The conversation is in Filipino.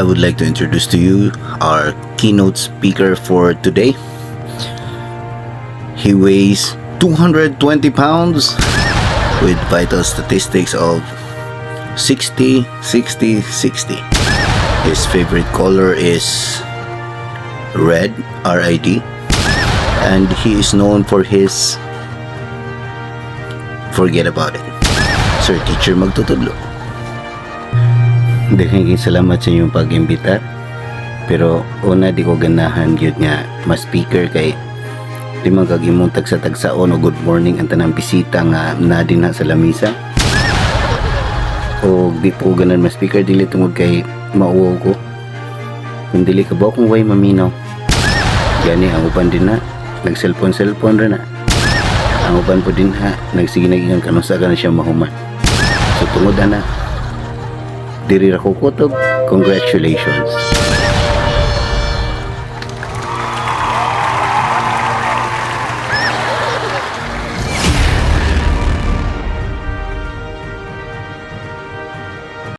I would like to introduce to you our keynote speaker for today. He weighs 220 pounds with vital statistics of 60, 60, 60. His favorite color is red, R-I-D, and he is known for his forget about it. Sir Teacher Magtutudlo. Daghang salamat sa inyong pag-imbita. Pero una di ko ganahan gyud nga ma-speaker kay di man kag imong tagsa-tagsaon o good morning ang tanang bisita nga nadinha sa lamisa. O di po ganan ma-speaker dili tungod kay mauwaw ko. Kung dili ka ba kung way maminaw. Gani ang uban din na nag-cellphone ra na. Ang uban po din ha nagsiginag-ingan kanusa ka na siya mahuman. So tungod na diri ra ko kutob, congratulations.